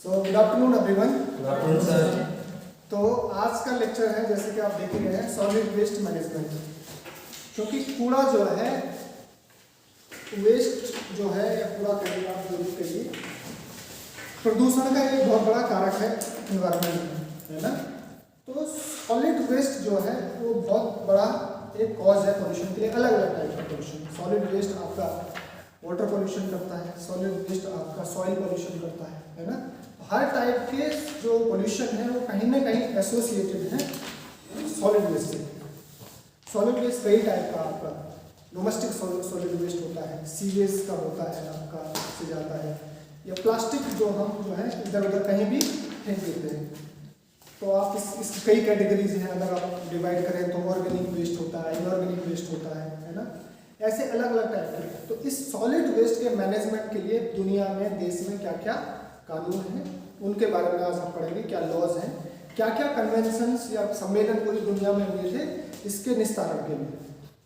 So good afternoon everyone. Good afternoon sir. तो आज का लेक्चर है, जैसे कि आप देख ही रहे हैं, सॉलिड वेस्ट मैनेजमेंट। क्योंकि कूड़ा जो है, वेस्ट जो है, या कूड़ा कहिए आप जो भी कहिए, प्रदूषण का एक बहुत बड़ा कारक है एनवायरनमेंट में, है ना। तो सॉलिड वेस्ट जो है वो बहुत बड़ा एक कॉज है पोल्यूशन के लिए। अलग अलग टाइप का पोल्यूशन, सॉलिड वेस्ट आपका वाटर पोल्यूशन करता है, सॉलिड वेस्ट आपका सॉइल पोल्यूशन करता है ना। हर टाइप के जो पोल्यूशन है वो कहीं ना कहीं एसोसिएटेड है सॉलिड वेस्ट से। सॉलिड वेस्ट कई टाइप का आपका डोमेस्टिक सॉलिड वेस्ट होता है, सीवेज का होता है आपका से जाता है, या प्लास्टिक जो हम जो है इधर उधर कहीं भी फेंक देते हैं। तो आप इस कई कैटेगरीज हैं, अगर आप डिवाइड करें तो ऑर्गेनिक वेस्ट होता है, इनऑर्गेनिक वेस्ट होता है ना। ऐसे अलग अलग टाइप के। तो इस सॉलिड वेस्ट के मैनेजमेंट के लिए दुनिया में, देश में क्या क्या कानून हैं उनके बारे में आज हम पढ़ेंगे। क्या लॉज हैं, क्या क्या कन्वेंशंस या सम्मेलन पूरी दुनिया में हुए थे इसके निस्तारण के लिए।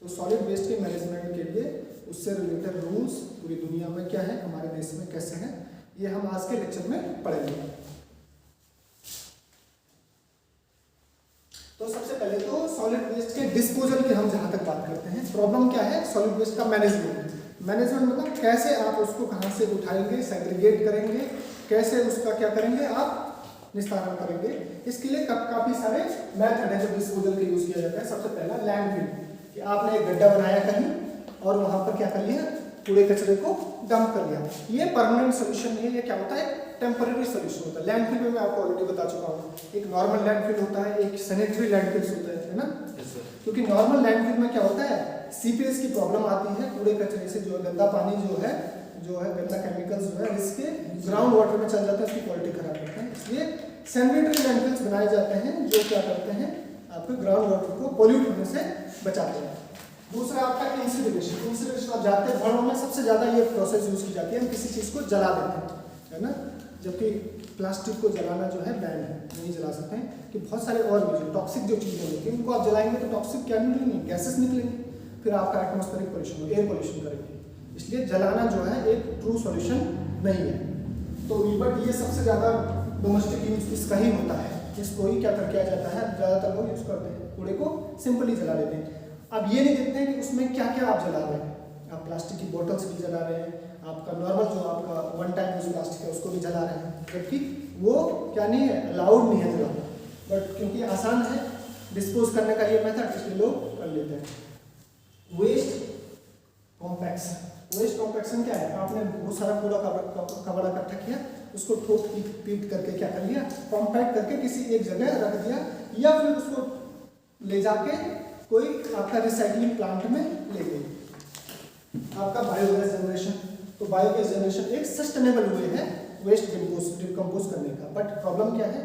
तो सॉलिड वेस्ट के मैनेजमेंट के लिए उससे रिलेटेड रूल्स पूरी दुनिया में क्या है, हमारे देश में कैसे हैं, ये हम आज के लेक्चर में पढ़ेंगे। तो सबसे पहले तो सॉलिड वेस्ट के डिस्पोजल की हम जहाँ तक बात करते हैं, प्रॉब्लम क्या है सॉलिड वेस्ट का मैनेजमेंट। मैनेजमेंट मतलब कैसे आप उसको कहाँ से उठाएंगे, सेग्रीगेट करेंगे, कैसे उसका क्या करेंगे आप निस्तारण करेंगे। इसके लिए काफ़ी सारे मेथड है जो डिस्पोजल के यूज़ किया जाता है। सबसे पहला लैंडफिल, कि आपने एक गड्ढा बनाया कहीं और वहाँ पर क्या कर लिया, कूड़े कचरे को डंप कर लिया। ये परमानेंट सोल्यूशन नहीं है, ये क्या होता है, टेम्पररी सोल्यूशन होता है। लैंडफिल में मैं आपको ऑलरेडी बता चुका हूँ, एक नॉर्मल लैंडफिल होता है, एक सैनिटरी लैंडफिल होता है ना। क्योंकि नॉर्मल लैंडफिल में क्या होता है, सीपेज की प्रॉब्लम आती है, कूड़े कचरे से जो गंदा पानी जो है गंदा केमिकल्स जो है इसके ग्राउंड वाटर में चल जाता है, उसकी क्वालिटी खराब करते हैं। इसलिए सैनिटरी लैंडफिल्स बनाए जाते हैं जो क्या करते हैं, आपके ग्राउंड वाटर को पोल्यूट होने से बचाते हैं। दूसरा आपका इंसिनरेशन। इंसिनरेशन आप जाते हैं, घरों में सबसे ज़्यादा ये प्रोसेस यूज़ की जाती है, हम किसी चीज़ को जला देते हैं, है ना। जबकि प्लास्टिक को जलाना जो है बैन है, नहीं जला सकते हैं। कि बहुत सारे और भी जो टॉक्सिक जो चीज़ें होती हैं उनको आप जलाएंगे तो टॉक्सिक क्या निकलेंगे, गैसेस निकलेंगे, फिर आपका एटमॉस्फेरिक पोल्यूशन, एयर पोल्यूशन करेंगे। इसलिए जलाना जो है एक ट्रू सॉल्यूशन नहीं है। तो बट ये सबसे ज़्यादा डोमेस्टिक यूज इसका ही होता है। इसको ही क्या किया जाता है, ज़्यादातर लोग यूज़ करते हैं, कूड़े को सिंपली जला देते हैं। अब ये नहीं देखते हैं कि उसमें क्या क्या आप जला रहे हैं। आप प्लास्टिक की बोतल्स भी जला रहे हैं, आपका नॉर्मल जो आपका वन टाइम यूज प्लास्टिक है उसको भी जला रहे हैं, जबकि वो क्या नहीं है, अलाउड नहीं है जलाना। बट क्योंकि आसान है डिस्पोज करने का ये मेथड, इसलिए लोग कर लेते हैं। Waste compaction. वेस्ट कॉम्पैक्शन क्या है, आपने बहुत सारा कूड़ा कबाड़ा इकट्ठा किया, उसको ठोक पीट करके क्या कर लिया, कॉम्पैक्ट करके किसी एक जगह रख दिया, या फिर उसको ले जाके कोई आपका रिसाइकलिंग प्लांट में ले गए। आपका बायोगैस जनरेशन। तो बायोगैस जनरेशन एक सस्टेनेबल वे है वेस्ट डिकम्पोज करने का। बट प्रॉब्लम क्या है,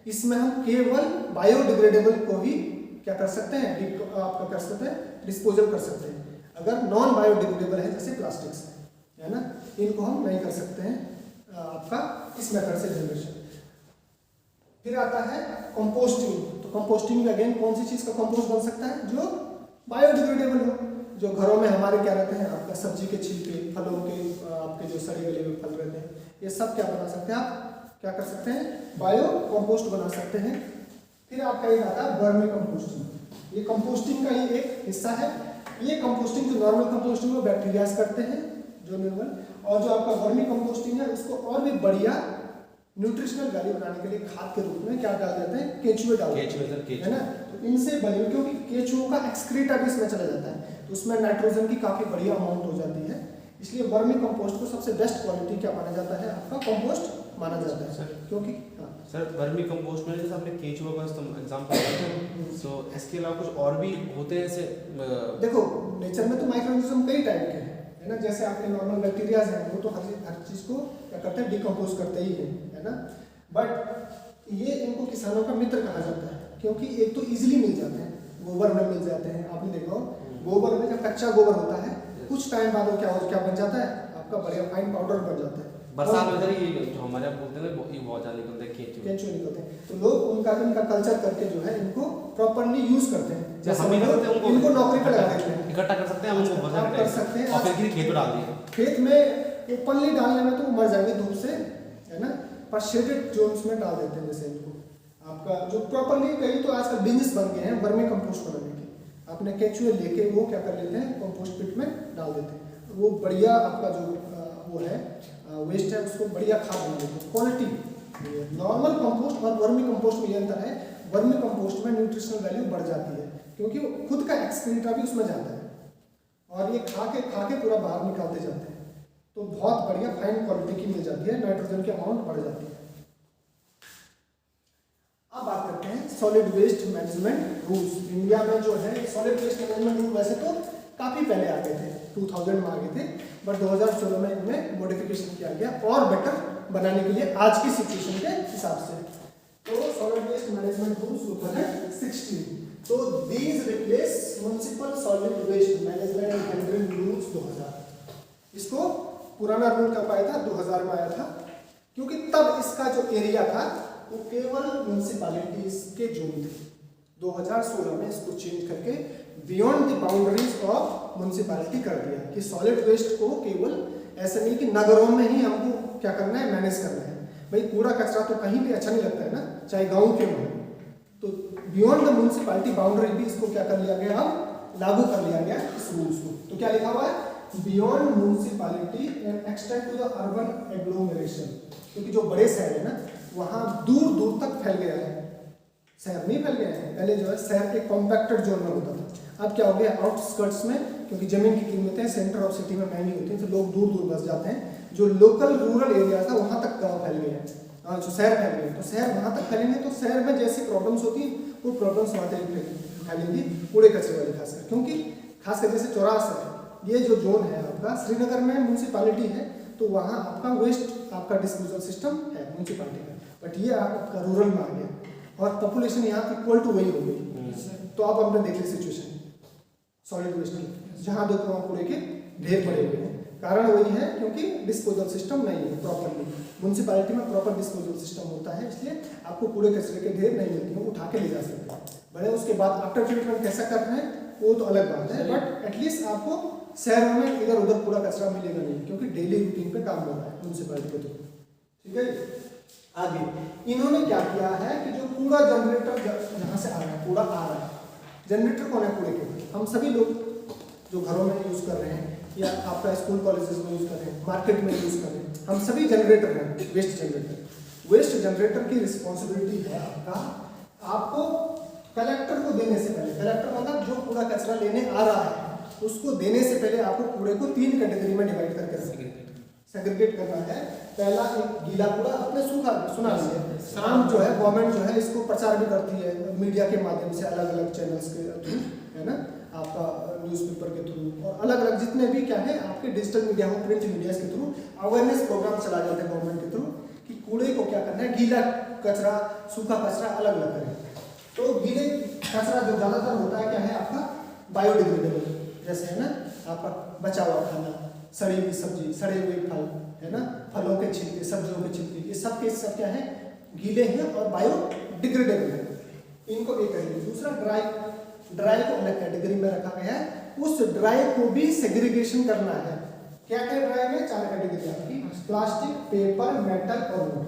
इसमें हम केवल बायोडिग्रेडेबल को ही क्या कर सकते हैं, आपका कर सकते हैं, डिस्पोजल कर सकते हैं। अगर नॉन बायोडिग्रेडेबल है जैसे प्लास्टिक्स है ना, इनको हम नहीं कर सकते हैं आपका इस मेथड से जनरेशन। फिर आता है कंपोस्टिंग। तो कंपोस्टिंग में अगेन कौन सी चीज़ का कंपोस्ट बन सकता है, जो बायोडिग्रेडेबल हो। जो घरों में हमारे क्या रहते हैं, आपका सब्जी के छिलके, फलों के आपके जो सड़े गले हुए फल रहते हैं, ये सब क्या बना सकते हैं, आप क्या कर सकते हैं, बायो कंपोस्ट बना सकते हैं। फिर आपका ये आता है वर्मी कंपोस्टिंग। ये कंपोस्टिंग का ही एक हिस्सा है। ये कंपोस्टिंग जो नॉर्मल कंपोस्टिंग में बैक्टीरियाज करते हैं जो नॉर्मल, और जो आपका वर्मी कंपोस्टिंग है उसको और भी बढ़िया न्यूट्रिशनल वैल्यू बनाने के लिए खाद के रूप में क्या डाल देते हैं, केचुए डाल देते हैं, है ना। तो इनसे बने, क्योंकि केचुओं का एक्सक्रीटा भी इसमें चला जाता है, तो उसमें नाइट्रोजन की काफ़ी बढ़िया अमाउंट हो जाती है। इसलिए वर्मी कंपोस्ट को सबसे बेस्ट क्वालिटी क्या माना जाता है, आपका कंपोस्ट माना जाता है सर। क्योंकि सर वर्मी कंपोस्ट में जैसे आपने केचुआ का एग्जांपल दिया, तो इसके अलावा कुछ और भी होते हैं ऐसे? देखो नेचर में तो माइक्रोऑर्गेनिज्म कई टाइप के हैं, है ना। जैसे आपके नॉर्मल बैक्टीरियाज हैं, वो तो हर चीज़ को क्या करते हैं, डिकम्पोज करते ही हैं, है ना। बट ये इनको किसानों का मित्र कहा जाता है, क्योंकि एक तो इजीली मिल जाते हैं, गोबर में मिल जाते हैं। आपने देखा गोबर में जब कच्चा गोबर होता है, कुछ टाइम बाद वो क्या बन जाता है, आपका बढ़िया फाइन पाउडर बन जाता है। बरसात में ये जो हमारे यहाँ बोलते हैं ये बहुत ज़्यादा निकलते हैं, केंचुए निकलते हैं। तो लोग इनका कल्चर करके जो है इनको प्रॉपर्ली यूज करते हैं। जैसे हम इनको नौकरी पर लगा देते हैं, इकट्ठा कर सकते हैं, हम उनको आप कर सकते हैं। और फिर खेत में डाल दिए। खेत में ओपनली डालने में तो मर जाएंगे धूप से, है ना। पर शेडेड जोन्स में डाल देते हैं। जैसे इनको आपका जो प्रॉपरली, कई तो आजकल बिजनेस बन गए हैं वर्मी कंपोस्ट बनाने के, अपने केचुए लेके वो क्या कर लेते हैं कंपोस्ट पिट में डाल देते हैं। वो बढ़िया आपका जो वो है वेस्ट है उसको बढ़िया खाद बना देते हैं। क्वालिटी नॉर्मल कंपोस्ट और वर्मी कंपोस्ट में ये अंतर है, वर्मी कंपोस्ट में न्यूट्रिशनल वैल्यू बढ़ जाती है क्योंकि खुद का एक्सक्रीटा भी उसमें जाता है और ये खा के पूरा बाहर निकालते जाते हैं, तो बहुत बढ़िया फाइन क्वालिटी की मिल जाती है, नाइट्रोजन की अमाउंट बढ़ जाती है। अब बात करते हैं solid waste management rules. India में जो है सॉलिड वेस्ट मैनेजमेंट रूल वैसे तो काफ़ी पहले आ गए थे, 2000 में आ गए थे, बट 2016 में इनमें मॉडिफिकेशन किया गया और बेटर बनाने के लिए आज की सिचुएशन के हिसाब से। तो सॉलिड वेस्ट मैनेजमेंट रूल्स 2016, तो these replace municipal solid waste management and handling rules 2000। इसको पुराना रूल कब आया था? 2000 में आया था, क्योंकि तब इसका जो एरिया था वो केवल म्युनिसिपैलिटीज के जोन थे। 2016 में इसको चेंज करके beyond the boundaries of municipality कर दिया कि सॉलिड वेस्ट को केवल ऐसा नहीं कि नगरों में ही हमको क्या करना है, मैनेज करना है। भाई कूड़ा कचरा तो कहीं भी अच्छा नहीं लगता है ना, चाहे गांव के हो, तो बियॉन्ड द म्युनिसिपैलिटी बाउंड्री भी इसको क्या कर लिया गया, अब लागू कर लिया गया इस रूल्स को। तो क्या लिखा हुआ है? Beyond municipality and extend to the urban agglomeration, क्योंकि जो बड़े शहर है ना वहाँ दूर दूर तक फैल गया है, शहर नहीं फैल गया है। पहले जो है शहर एक कॉम्पैक्टेड जोन में होता था, अब क्या हो गया आउटस्कर्ट्स में, क्योंकि जमीन की कीमतें सेंटर ऑफ सिटी में महंगी होती हैं तो लोग दूर दूर बस जाते हैं। जो लोकल रूरल एरिया था वहाँ तक गाँव फैल गए हैं, जो शहर फैल गए, तो शहर वहाँ तक फैलेंगे तो शहर में जैसी प्रॉब्लम्स होती वो प्रॉब्लम्स वहाँ तक फैलेंगी कूड़े कचरे वाली खासकर, क्योंकि खासकर जैसे चौरासा है, ये जो जोन है आपका श्रीनगर में म्यूनसिपालिटी है तो वहाँ आपका वेस्ट आपका डिस्पोजल सिस्टम है म्यूनसिपालिटी का, बट ये आपका रूरल में आ गया और पॉपुलेशन यहाँ इक्वल टू वही हो गई। तो आप अपने देख ली सिचुएशन सॉलिड वेस्ट की, जहाँ देखो वहाँ कूड़े के ढेर पड़े हुए हैं। कारण वही है क्योंकि डिस्पोजल सिस्टम नहीं है प्रॉपरली, म्यूनसिपैलिटी में प्रॉपर डिस्पोजल सिस्टम होता है, इसलिए आपको कूड़े कचरे के ढेर नहीं मिलते हैं, उठा के ले जा सकते हैं। बड़े उसके बाद आफ्टर ट्रीटमेंट कैसा कर रहे हैं वो तो अलग बात है, बट एटलीस्ट आपको शहरों में इधर उधर कूड़ा कचरा मिलेगा नहीं, क्योंकि डेली रूटीन पे काम हो रहा है म्यूनसिपैलिटी के थ्रू। ठीक है, आगे इन्होंने क्या किया है कि जो कूड़ा जनरेटर जहाँ से आ रहा है, कूड़ा आ रहा है, जनरेटर कौन है कूड़े के? हम सभी लोग जो घरों में यूज कर रहे हैं या आपका स्कूल कॉलेजेस में यूज कर रहे हैं, मार्केट में यूज कर रहे हैं, हम सभी जनरेटर हैं, वेस्ट जनरेटर। वेस्ट जनरेटर की रिस्पॉन्सिबिलिटी है आपको कलेक्टर को देने से पहले, कलेक्टर मतलब जो कूड़ा कचरा लेने आ रहा है उसको देने से पहले आपको कूड़े को 3 कैटेगरी में डिवाइड करके सेग्रीगेट करना है। पहला एक गीला कूड़ा, आपने सुना लिया, शाम जो है गवर्नमेंट जो है इसको प्रचार भी करती है मीडिया के माध्यम से, अलग अलग चैनल्स के थ्रू, है ना, आपका न्यूज़पेपर के थ्रू और अलग अलग जितने भी क्या है आपके डिजिटल मीडिया हो, प्रिंट मीडिया के थ्रू अवेयरनेस प्रोग्राम चला जाता है गवर्नमेंट के थ्रू कि कूड़े को क्या करना है, गीला कचरा सूखा कचरा अलग अलग करें। तो गीले कचरा जो ज़्यादातर होता है क्या है आपका बायोडिग्रेडेबल, जैसे है ना आपका बचा हुआ खाना, सड़ी हुई सब्जी, सड़े हुए फल, है ना, फलों के छिलके, सब्जियों के छिलके, ये सब के सब क्या है गीले हैं और बायोडिग्रेडेबल है, इनको एक करेंगे। दूसरा ड्राई को अलग कैटेगरी में रखा गया है, उस ड्राई को भी सेग्रीगेशन करना है। क्या क्या ड्राई में 4 कैटेगरी आपकी, प्लास्टिक, पेपर, मेटल और वुड,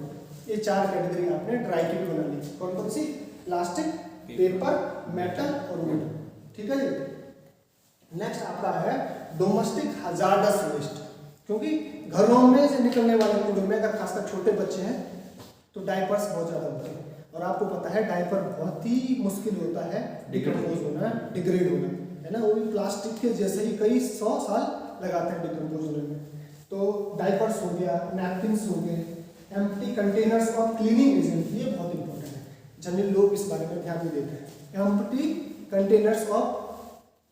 ये 4 कैटेगरी आपने ड्राई की भी बना ली। कौन कौन सी? प्लास्टिक, पेपर, मेटल और वुड। ठीक है जी। नेक्स्ट आपका है डोमेस्टिक हजार्डस वेस्ट, क्योंकि घरों में से निकलने वाले कूड़े में अगर खासकर छोटे बच्चे हैं तो डायपर्स बहुत ज़्यादा होते हैं, और आपको पता है डायपर बहुत ही मुश्किल होता है डिकम्पोज होना, डिग्रेड होना, है ना, वो भी प्लास्टिक के जैसे ही कई 100 साल लगाते हैं डिकम्पोज होने में। तो डायपर्स हो गया, नैपकिन्स हो गए, empty containers of cleaning agent, ये बहुत इंपॉर्टेंट है, जनरली लोग इस बारे में ध्यान नहीं देते हैं। Empty containers of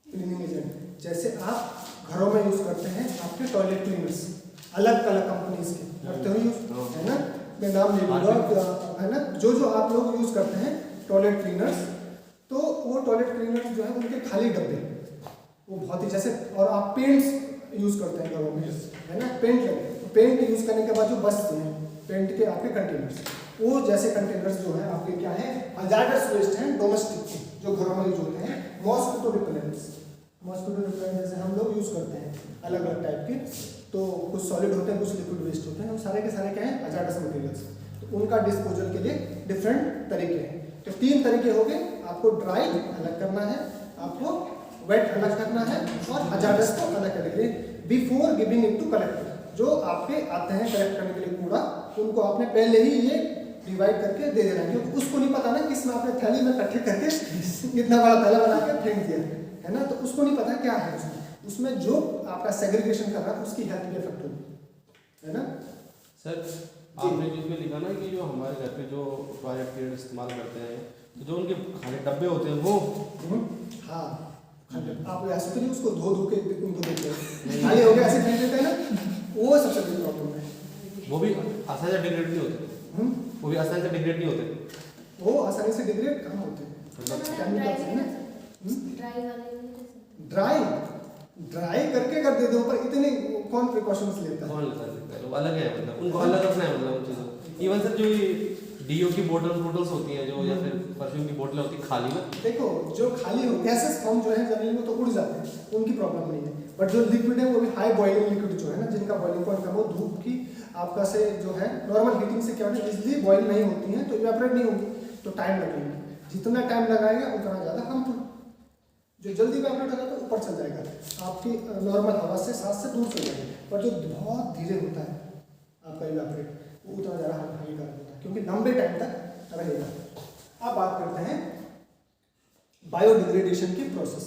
cleaning agent, जैसे आप घरों में यूज करते हैं आपके टॉयलेट क्लीनर्स, अलग अलग कंपनीज के करते हो यूज, है ना, मैं नाम ले लूँगा, है ना, जो आप लोग यूज करते हैं टॉयलेट क्लीनर्स, तो वो टॉयलेट क्लीनर्स जो है उनके खाली डब्बे, वो बहुत ही जैसे, और आप पेंट्स यूज करते हैं घरों में, है ना, पेंट यूज करने के बाद जो बचते हैं पेंट के आपके कंटेनर्स, वो जैसे कंटेनर्स जो है आपके क्या है हजार्डस वेस्ट हैं डोमेस्टिक के, जो घरों में यूज होते हैं। मॉस्किटो रिपेलेंट्स, जैसे हम लोग यूज करते हैं अलग अलग टाइप के, तो कुछ सॉलिड होते हैं कुछ लिक्विड वेस्ट होते हैं, वो सारे के सारे क्या हैं हजार्डस मटेरियल्स। तो उनका डिस्पोजल के लिए डिफरेंट तरीके हैं। तो 3 तरीके हो गए, आपको ड्राई अलग करना है, आपको वेट अलग करना है और हजारडस को अलग करने के लिए before giving it to collector. जो आपके आते हैं कलेक्ट करने के लिए कूड़ा, उनको आपने पहले ही ये डिवाइड करके दे देना, क्योंकि उसको नहीं पता ना कि इसमें आपने थैली में इकट्ठे करके इतना बड़ा थैला बना के फेंक दिया है ना, तो उसको नहीं पता क्या है उसमें जो आपका सेग्रीगेशन कर रहा है उसकी हेल्थ पे इफेक्ट होगी, है ना। सर आपने जो इसमें लिखा ना कि जो हमारे घर पे जो टॉयलेट पेपर इस्तेमाल करते हैं, तो जो उनके खाली डब्बे होते हैं वो हाँ आप ऐसे तो नहीं उसको धो के उनको देते हैं, खाली हो गया ऐसे फेंक देते हैं ना, वो सबसे बड़ी प्रॉब्लम है। वो भी आसानी से डिग्रेड नहीं होते, वो भी आसानी से डिग्रेड नहीं होते, वो आसानी से डिग्रेड कहाँ होते हैं, ड्राई करके कर देते हो, पर इतने कौन प्रिकॉशंस लेता है, कौन लेता है, वो अलग है, मतलब उनको अलग रखना है, मतलब उन चीज़ों। इवन सर जो डीओ की बोटल्स होती हैं जो, या फिर परफ्यूम की बोतलें होती है खाली ना, देखो जो खाली हो गैसेस फॉर्म जो है जमीन में तो उड़ जाते हैं, उनकी प्रॉब्लम नहीं है, बट जो लिक्विड है वो भी हाई बॉइलिंग लिक्विड जो है ना, जिनका बॉइलिंग पॉइंट कम हो, धूप की आपका से जो है नॉर्मल हीटिंग से क्या होता है इजली बॉइल नहीं होती है, तो इवेपोरेट नहीं होगी, तो टाइम लगेगा, जितना टाइम लगाएगा उतना ज़्यादा हार्मफुल। जो जल्दी इवेपोरेट होगा तो ऊपर चल जाएगा, आपकी नॉर्मल हवा से सांस से दूर चल जाएगा, पर जो बहुत धीरे होता है आपका इवेपोरेट वो उतना ज़्यादा हानिकारक होता है, क्योंकि लंबे टाइम तक रहेगा। अब बात करते हैं बायोडिग्रेडेशन की प्रोसेस।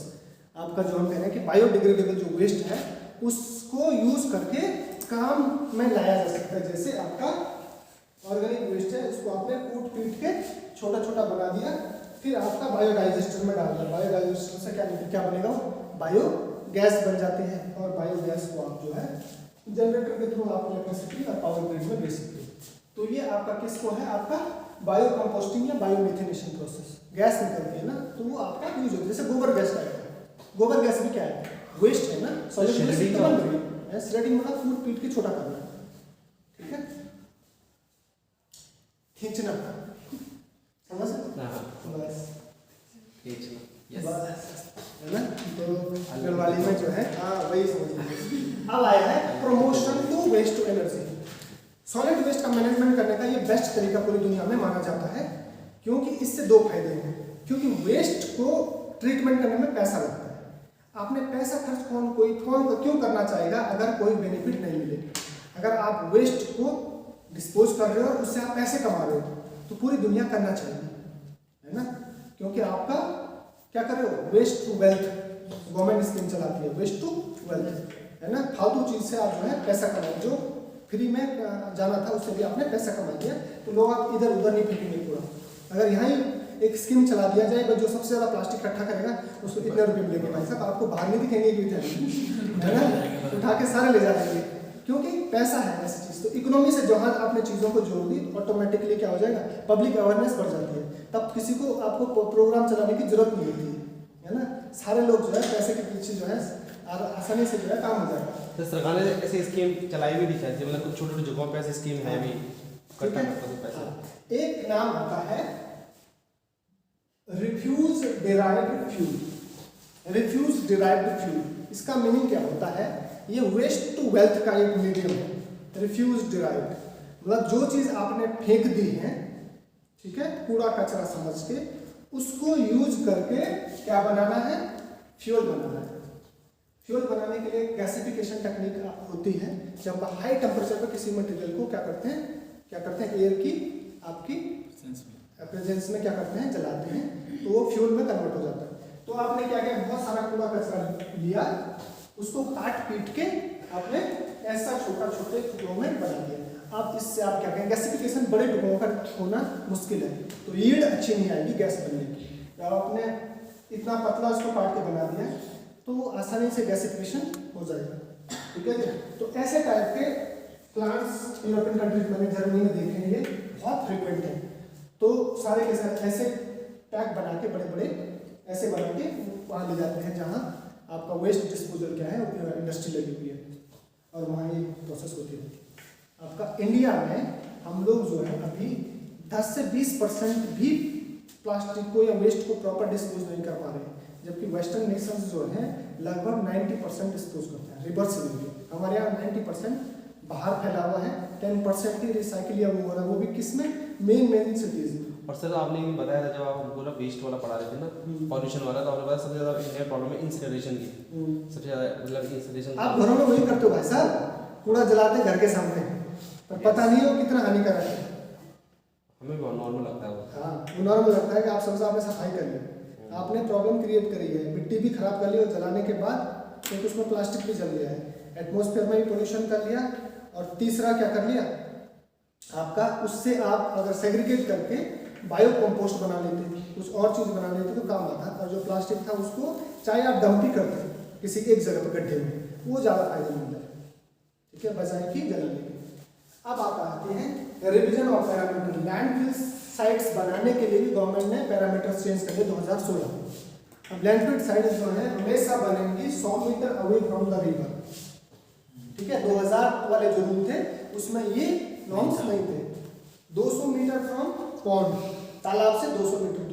आपका जो हम कह रहे हैं कि बायोडिग्रेडेबल जो वेस्ट है उसको यूज करके काम में लाया जा सकता है। जैसे आपका ऑर्गेनिक वेस्ट है, उसको आपने कूट पीट के छोटा छोटा बना दिया, फिर आपका बायोडाइजेस्टर में डाल दिया, बायोडाइजेस्टर से क्या बनेगा, बायोगैस बन जाते हैं, और बायोगैस को आप जो है जनरेटर के थ्रू आप इलेक्ट्रिसिटी और पावर ग्रिड में बेच सकते हो। तो ये आपका किसको है, आपका बायो कंपोस्टिंग या बायोमिथेनेशन प्रोसेस, गैस निकलती है ना, तो वो आपका यूज होता है। जैसे गोबर गैस टाइप है, गोबर गैस भी क्या है, वेस्ट है ना, सॉलिड वेस्ट बन रही है, श्रेडिंग मतलब कूट पीट के छोटा करना, ठीक है, खींचना, समझ बस है ना, तो गढ़वाली में जो है वही समझ। अब आया है promotion to waste to energy. Solid waste का मैनेजमेंट करने का ये बेस्ट तरीका पूरी दुनिया में माना जाता है, क्योंकि इससे 2 फायदे हैं। क्योंकि वेस्ट को ट्रीटमेंट करने में पैसा लगता है, आपने पैसा खर्च कौन क्यों करना चाहेगा अगर कोई बेनिफिट नहीं मिले। अगर आप वेस्ट को डिस्पोज कर रहे हो और उससे आप पैसे कमा रहे हो तो पूरी दुनिया करना चाहिए, है ना, क्योंकि आपका क्या कर रहे हो, waste to wealth government scheme चलाती है, वेस्ट टू वेल्थ, है ना, फालतू चीज से आप जो है पैसा कमाओ, जो फ्री में जाना था उससे भी आपने पैसा कमा लिया, तो लोग आप इधर उधर नहीं फेंकेंगे पूरा। अगर यहाँ ही एक स्कीम चला दिया जाए, जो सबसे ज़्यादा प्लास्टिक इकट्ठा करेगा उसको इतने रुपये मिलेंगे, भाई साहब आपको बाहर नहीं दिखेंगे कि है ना, उठा के सारे ले जा देंगे, क्योंकि पैसा है ऐसी चीज़। तो इकोनॉमी से जहाँ आपने चीज़ों को जोड़ दी तो ऑटोमेटिकली क्या हो जाएगा, पब्लिक अवेयरनेस बढ़ जाती है, तब किसी को आपको प्रोग्राम चलाने की जरूरत नहीं होती है ना, सारे लोग जो है पैसे के पीछे जो है आसानी से जो है काम हो जाएगा। तो सरकार ने ऐसी स्कीम चलाई भी थी शायद, मतलब कुछ छोटे छोटे जगहों पे ऐसी स्कीम है भी, इकट्ठा करते हैं पैसा। एक नाम आता है refuse derived fuel, refuse derived fuel, इसका मीनिंग क्या होता है, ये वेस्ट टू वेल्थ का एक मीडियम है। रिफ्यूज डिराइव्ड मतलब जो चीज आपने फेंक दी है, ठीक है, कूड़ा कचरा समझ के उसको यूज करके क्या बनाना है, फ्यूल बनाना है। फ्यूल बनाने के लिए गैसिफिकेशन टेक्निक होती है, जब हाई टेम्परेचर पर किसी मटेरियल को क्या करते हैं एयर की आपकी प्रेजेंस में क्या करते हैं, जलाते हैं, तो वो फ्यूल में कन्वर्ट हो जाता है। तो आपने क्या किया, बहुत सारा कूड़ा कचरा लिया, उसको काट पीट के आपने ऐसा छोटे टुकड़ों में बना दिया। अब इससे आप क्या करेंगे, गैसिफिकेशन बड़े टुकड़ों का होना मुश्किल है, तो यील्ड अच्छी नहीं आएगी गैस बनने की। जब आपने इतना पतला उसको काट के बना दिया तो आसानी से गैसिफिकेशन हो जाएगा, ठीक है। तो ऐसे टाइप के प्लांट्स यूरोपियन कंट्रीज में, जर्मनी में देखेंगे बहुत फ्रिक्वेंट है। तो सारे के साथ ऐसे पैक बना के बड़े बड़े ऐसे बना के वहाँ ले जाते हैं जहाँ आपका वेस्ट डिस्पोजल क्या है, इंडस्ट्री लगी हुई है, और वहाँ ये प्रोसेस होती है। आपका इंडिया में हम लोग जो है अभी 10 से 20% भी प्लास्टिक को या वेस्ट को प्रॉपर डिस्पोज नहीं कर पा रहे हैं, जबकि वेस्टर्न नेशंस जो हैं लगभग 90% डिस्पोज करते हैं रिवर्स में। हमारे यहाँ 90% बाहर फैला हुआ है, 10% ही रिसाइकिल या वो हो रहा है, वो भी किस में, मेन सिटीज में। और सर आपने ये बताया था जब आप हमको ना वेस्ट वाला पढ़ा रहे थे ना, पॉल्यूशन वाला, तो आपने बताया सबसे ज़्यादा इंडियन प्रॉब्लम है इंसिनरेशन की, सबसे ज़्यादा मतलब इंसिनरेशन। आप घरों में वही करते हो भाई साहब, कूड़ा जलाते घर के सामने, पर पता नहीं है वो कितना हानिकारक है। हमें बहुत नॉर्मल लगता है वो। हाँ, वो नॉर्मल लगता है कि आप समझो आपने सफाई कर ली, आपने प्रॉब्लम क्रिएट करी है, मिट्टी भी खराब कर ली और जलाने के बाद क्योंकि उसमें प्लास्टिक भी जल गया है, एटमॉस्फेयर में भी पोल्यूशन कर लिया, और तीसरा क्या कर लिया आपका, उससे आप अगर सेग्रीगेट करके बायो कंपोस्ट बना लेते, कुछ और चीज़ बना लेते तो काम आता, और जो प्लास्टिक था उसको चाहे आप डंप ही करते किसी एक जगह पर गड्ढे में, वो ज़्यादा फायदेमंद है, ठीक है, बजाय कि जलाने के। अब आप आते हैं revision of parameter. Landfill sites बनाने के लिए भी गवर्नमेंट ने पैरामीटर्स चेंज कर दिए 2016। अब लैंडफिल साइट्स जो है हमेशा बनेंगी 100 metre away from the river, ठीक है। 2000 वाले जो रूल थे उसमें ये नॉर्म्स नहीं थे। 200 मीटर फ्रॉम पॉन्ड, तालाब से 200 मीटर